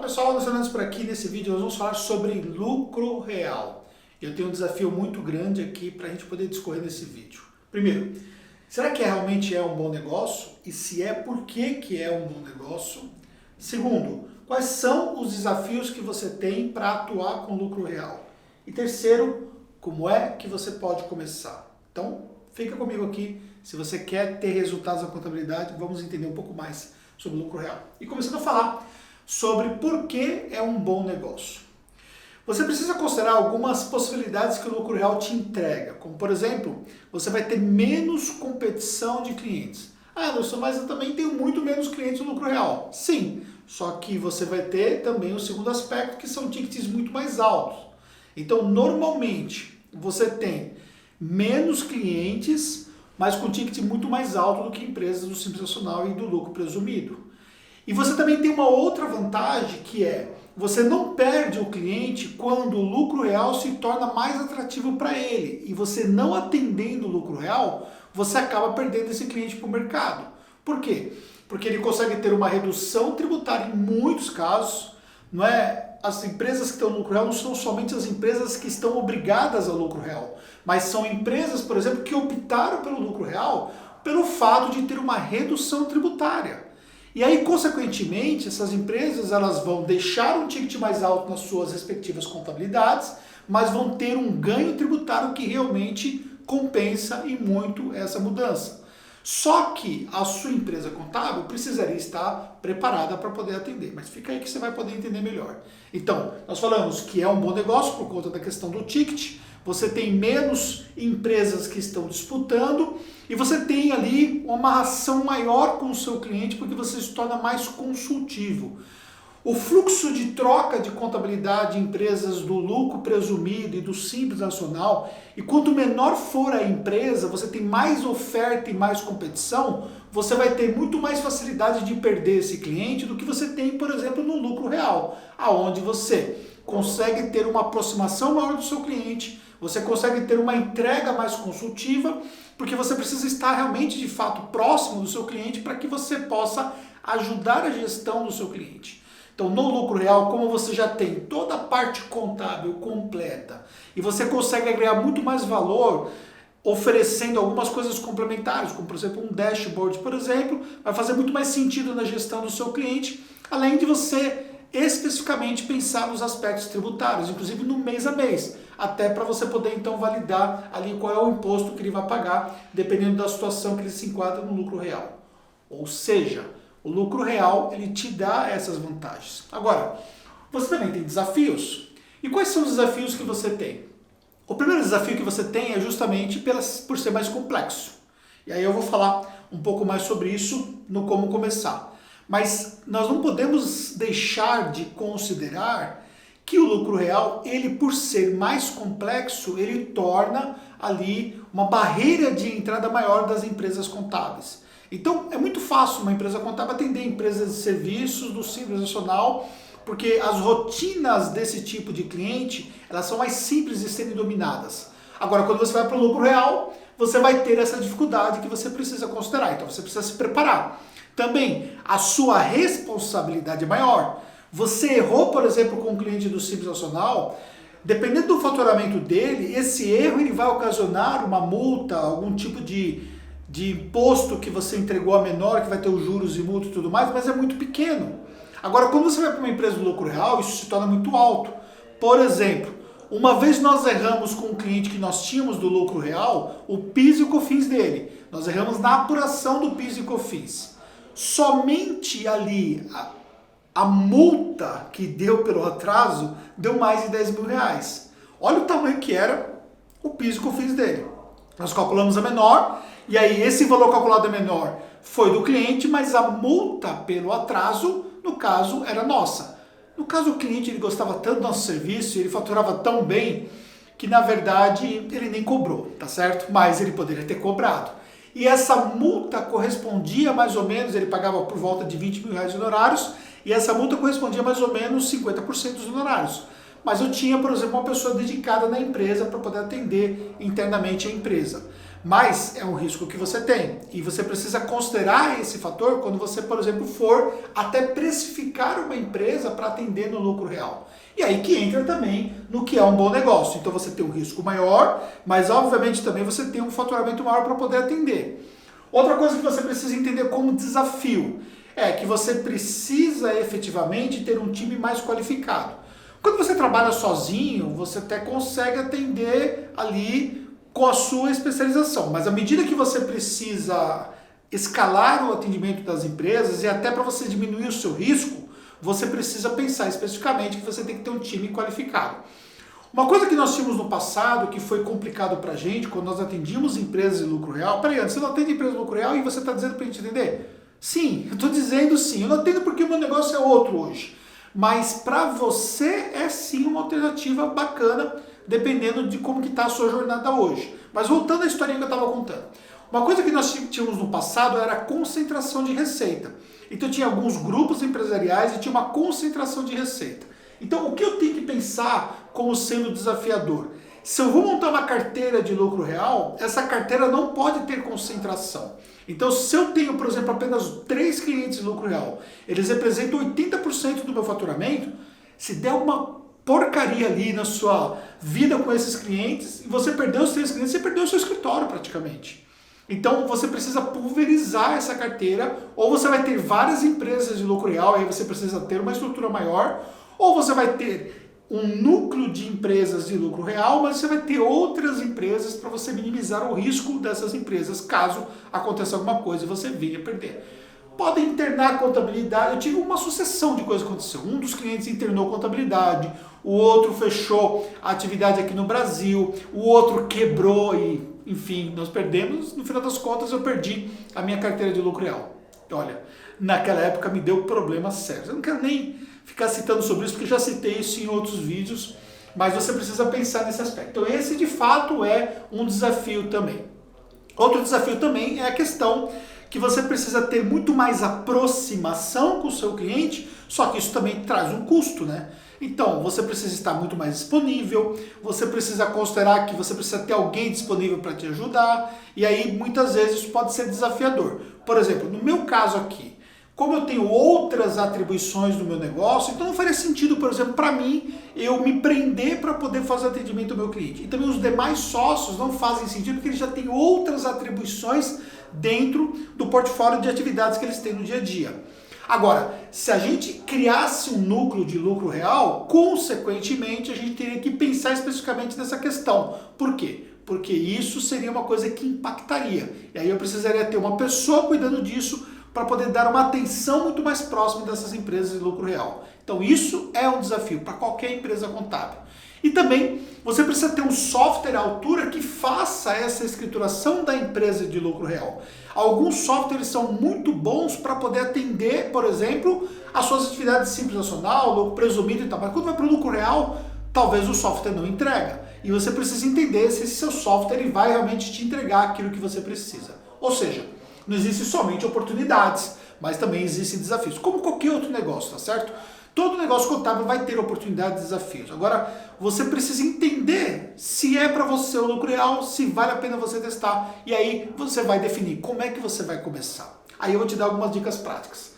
pessoal, Luiz Fernandes por aqui. Nesse vídeo nós vamos falar sobre lucro real. Eu tenho um desafio muito grande aqui para a gente poder discorrer nesse vídeo. Primeiro, será que realmente é um bom negócio? E se é, por que é um bom negócio? Segundo, quais são os desafios que você tem para atuar com lucro real? E terceiro, como é que você pode começar? Então, fica comigo aqui. Se você quer ter resultados na contabilidade, vamos entender um pouco mais sobre lucro real. E começando a falar sobre por que é um bom negócio. Você precisa considerar algumas possibilidades que o lucro real te entrega, como por exemplo, você vai ter menos competição de clientes. Ah, Anderson, mas eu também tenho muito menos clientes no lucro real. Sim, só que você vai ter também o segundo aspecto, que são tickets muito mais altos. Então, normalmente, você tem menos clientes, mas com ticket muito mais alto do que empresas do Simples Nacional e do lucro presumido. E você também tem uma outra vantagem, que é você não perde o cliente quando o lucro real se torna mais atrativo para ele. E você não atendendo o lucro real, você acaba perdendo esse cliente para o mercado. Por quê? Porque ele consegue ter uma redução tributária em muitos casos. Não é? As empresas que estão no lucro real não são somente as empresas que estão obrigadas ao lucro real, mas são empresas, por exemplo, que optaram pelo lucro real pelo fato de ter uma redução tributária. E aí, consequentemente, essas empresas elas vão deixar um ticket mais alto nas suas respectivas contabilidades, mas vão ter um ganho tributário que realmente compensa e muito essa mudança. Só que a sua empresa contábil precisaria estar preparada para poder atender. Mas fica aí que você vai poder entender melhor. Então, nós falamos que é um bom negócio por conta da questão do ticket. Você tem menos empresas que estão disputando e você tem ali uma amarração maior com o seu cliente porque você se torna mais consultivo. O fluxo de troca de contabilidade de empresas do lucro presumido e do Simples Nacional, e quanto menor for a empresa, você tem mais oferta e mais competição, você vai ter muito mais facilidade de perder esse cliente do que você tem, por exemplo, no lucro real, aonde você consegue ter uma aproximação maior do seu cliente, você consegue ter uma entrega mais consultiva, porque você precisa estar realmente, de fato, próximo do seu cliente para que você possa ajudar a gestão do seu cliente. Então, no lucro real, como você já tem toda a parte contábil completa e você consegue agregar muito mais valor oferecendo algumas coisas complementares, como por exemplo um dashboard, por exemplo, vai fazer muito mais sentido na gestão do seu cliente, além de você especificamente pensar nos aspectos tributários, inclusive no mês a mês, até para você poder então validar ali qual é o imposto que ele vai pagar, dependendo da situação que ele se enquadra no lucro real. Ou seja, o lucro real, ele te dá essas vantagens. Agora, você também tem desafios. E quais são os desafios que você tem? O primeiro desafio que você tem é justamente por ser mais complexo. E aí eu vou falar um pouco mais sobre isso no como começar. Mas nós não podemos deixar de considerar que o lucro real, ele por ser mais complexo, ele torna ali uma barreira de entrada maior das empresas contábeis. Então, é muito fácil uma empresa contábil atender empresas de serviços do Simples Nacional, porque as rotinas desse tipo de cliente, elas são mais simples de serem dominadas. Agora, quando você vai para o lucro real, você vai ter essa dificuldade que você precisa considerar. Então, você precisa se preparar. Também, a sua responsabilidade é maior. Você errou, por exemplo, com um cliente do Simples Nacional, dependendo do faturamento dele, esse erro ele vai ocasionar uma multa, algum tipo de imposto que você entregou a menor, que vai ter os juros e multa e tudo mais, mas é muito pequeno. Agora, quando você vai para uma empresa do lucro real, isso se torna muito alto. Por exemplo, uma vez nós erramos com um cliente que nós tínhamos do lucro real, o PIS e o COFINS dele. Nós erramos na apuração do PIS e COFINS. Somente ali, a multa que deu pelo atraso, deu mais de 10 mil reais. Olha o tamanho que era o PIS e COFINS dele. Nós calculamos a menor, e aí esse valor calculado a menor foi do cliente, mas a multa pelo atraso, no caso, era nossa. No caso, o cliente ele gostava tanto do nosso serviço, ele faturava tão bem, que na verdade ele nem cobrou, tá certo? Mas ele poderia ter cobrado. E essa multa correspondia mais ou menos, ele pagava por volta de 20 mil reais de honorários, e essa multa correspondia mais ou menos 50% dos honorários. Mas eu tinha, por exemplo, uma pessoa dedicada na empresa para poder atender internamente a empresa. mas é um risco que você tem e você precisa considerar esse fator quando você, por exemplo, for até precificar uma empresa para atender no lucro real. E aí que entra também no que é um bom negócio. Então você tem um risco maior, mas obviamente também você tem um faturamento maior para poder atender. Outra coisa que você precisa entender como desafio é que você precisa efetivamente ter um time mais qualificado. Quando você trabalha sozinho, você até consegue atender ali com a sua especialização, mas à medida que você precisa escalar o atendimento das empresas e até para você diminuir o seu risco, você precisa pensar especificamente que você tem que ter um time qualificado. Uma coisa que nós tínhamos no passado, que foi complicado para a gente, quando nós atendíamos empresas de lucro real, peraí, você não atende empresa de lucro real e você está dizendo para a gente entender? Sim, eu estou dizendo sim, eu não atendo porque o meu negócio é outro hoje. Mas para você é sim uma alternativa bacana, dependendo de como que está a sua jornada hoje. Mas voltando à historinha que eu estava contando. Uma coisa que nós tínhamos no passado era a concentração de receita. Então tinha alguns grupos empresariais e tinha uma concentração de receita. Então o que eu tenho que pensar como sendo desafiador? Se eu vou montar uma carteira de lucro real, essa carteira não pode ter concentração. Então se eu tenho, por exemplo, apenas 3 clientes de lucro real, eles representam 80% do meu faturamento, se der uma porcaria ali na sua vida com esses clientes, e você perdeu os 3 clientes, você perdeu o seu escritório praticamente. Então você precisa pulverizar essa carteira, ou você vai ter várias empresas de lucro real, aí você precisa ter uma estrutura maior, ou você vai ter um núcleo de empresas de lucro real, mas você vai ter outras empresas para você minimizar o risco dessas empresas, caso aconteça alguma coisa e você venha perder. Podem internar contabilidade. Eu tive uma sucessão de coisas que aconteceu. Um dos clientes internou contabilidade, o outro fechou a atividade aqui no Brasil, o outro quebrou e, enfim, nós perdemos. No final das contas, eu perdi a minha carteira de lucro real. Olha, naquela época me deu problema sério. Eu não quero nem ficar citando sobre isso, porque já citei isso em outros vídeos, mas você precisa pensar nesse aspecto. Então esse de fato é um desafio também. Outro desafio também é a questão que você precisa ter muito mais aproximação com o seu cliente, só que isso também traz um custo, né? Então, você precisa estar muito mais disponível, você precisa considerar que você precisa ter alguém disponível para te ajudar, e aí muitas vezes isso pode ser desafiador. Por exemplo, no meu caso aqui, como eu tenho outras atribuições no meu negócio, então não faria sentido, por exemplo, para mim, eu me prender para poder fazer atendimento ao meu cliente. E também os demais sócios não fazem sentido porque eles já têm outras atribuições dentro do portfólio de atividades que eles têm no dia a dia. Agora, se a gente criasse um núcleo de lucro real, consequentemente a gente teria que pensar especificamente nessa questão. Por quê? Porque isso seria uma coisa que impactaria. E aí eu precisaria ter uma pessoa cuidando disso para poder dar uma atenção muito mais próxima dessas empresas de lucro real. Então isso é um desafio para qualquer empresa contábil. E também você precisa ter um software à altura que faça essa escrituração da empresa de lucro real. Alguns softwares são muito bons para poder atender, por exemplo, as suas atividades simples nacional, lucro presumido e tal. Mas quando vai para o lucro real, talvez o software não entrega. E você precisa entender se esse seu software ele vai realmente te entregar aquilo que você precisa. Ou seja, não existem somente oportunidades, mas também existem desafios, como qualquer outro negócio, tá certo? Todo negócio contábil vai ter oportunidades e desafios. Agora, você precisa entender se é para você o lucro real, se vale a pena você testar, e aí você vai definir como é que você vai começar. Aí eu vou te dar algumas dicas práticas.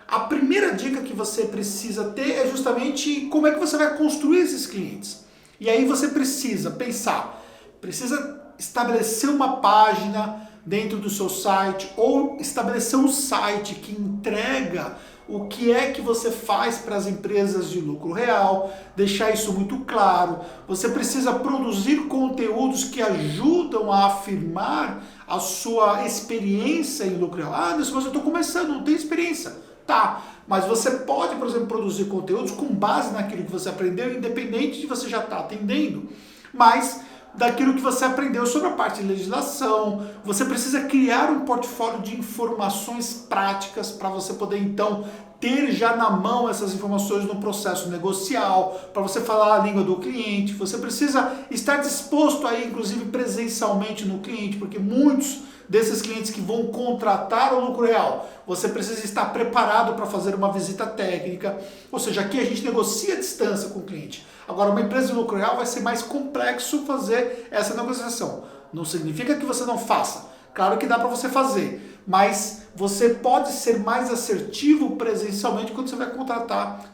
A primeira dica que você precisa ter é justamente como é que você vai construir esses clientes. E aí você precisa pensar, precisa estabelecer uma página dentro do seu site ou estabelecer um site que entrega o que é que você faz para as empresas de lucro real, deixar isso muito claro. Você precisa produzir conteúdos que ajudam a afirmar a sua experiência em lucro real. Ah, mas eu estou começando, não tenho experiência. Tá, mas você pode, por exemplo, produzir conteúdos com base naquilo que você aprendeu, independente de você já estar atendendo, mas daquilo que você aprendeu sobre a parte de legislação. Você precisa criar um portfólio de informações práticas para você poder então ter já na mão essas informações no processo negocial, para você falar a língua do cliente. Você precisa estar disposto a ir, inclusive, presencialmente no cliente, porque muitos desses clientes que vão contratar o lucro real, você precisa estar preparado para fazer uma visita técnica, ou seja, aqui a gente negocia a distância com o cliente. Agora, uma empresa de lucro real vai ser mais complexo fazer essa negociação. Não significa que você não faça. Claro que dá para você fazer, mas você pode ser mais assertivo presencialmente quando você vai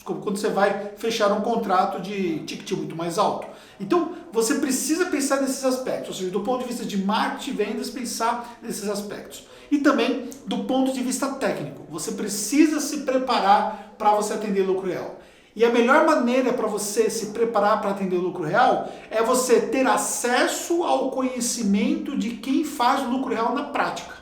quando você vai fechar um contrato de ticket muito mais alto. Então, você precisa pensar nesses aspectos, ou seja, do ponto de vista de marketing e vendas, pensar nesses aspectos. E também do ponto de vista técnico, você precisa se preparar para você atender lucro real. E a melhor maneira para você se preparar para atender o lucro real é você ter acesso ao conhecimento de quem faz o lucro real na prática.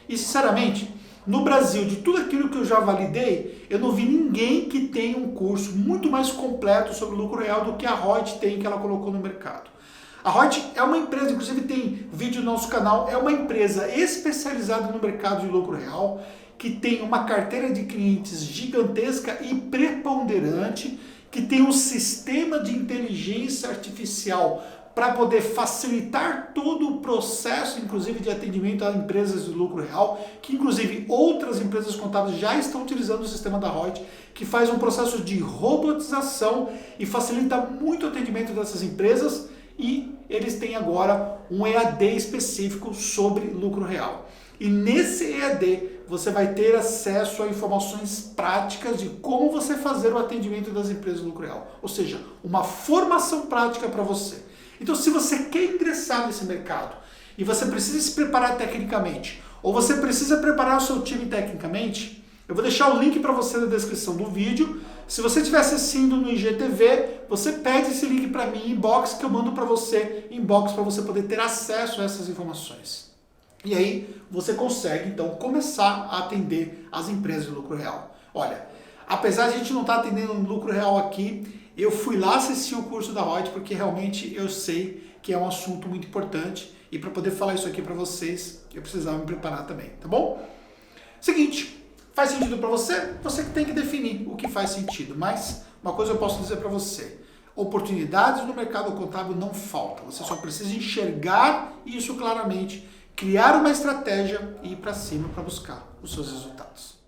E sinceramente, no Brasil, de tudo aquilo que eu já validei, eu não vi ninguém que tenha um curso muito mais completo sobre lucro real do que a Reut tem, que ela colocou no mercado. A Reut é uma empresa, inclusive tem vídeo no nosso canal, é uma empresa especializada no mercado de lucro real, que tem uma carteira de clientes gigantesca e preponderante, que tem um sistema de inteligência artificial para poder facilitar todo o processo, inclusive de atendimento a empresas de lucro real, que inclusive outras empresas contábeis já estão utilizando o sistema da Reut, que faz um processo de robotização e facilita muito o atendimento dessas empresas, e eles têm agora um EAD específico sobre lucro real. E nesse EAD você vai ter acesso a informações práticas de como você fazer o atendimento das empresas de lucro real. Ou seja, uma formação prática para você. Então, se você quer ingressar nesse mercado e você precisa se preparar tecnicamente, ou você precisa preparar o seu time tecnicamente, eu vou deixar o link para você na descrição do vídeo. Se você estiver assistindo no IGTV, você pede esse link para mim em inbox, que eu mando para você inbox para você poder ter acesso a essas informações. E aí você consegue, então, começar a atender as empresas de lucro real. Olha, apesar de a gente não estar atendendo lucro real aqui, eu fui lá assistir o curso da Reut porque realmente eu sei que é um assunto muito importante e para poder falar isso aqui para vocês, eu precisava me preparar também, tá bom? Seguinte, faz sentido para você? Você que tem que definir o que faz sentido, mas uma coisa eu posso dizer para você: oportunidades no mercado contábil não faltam, você só precisa enxergar isso claramente, criar uma estratégia e ir para cima para buscar os seus resultados.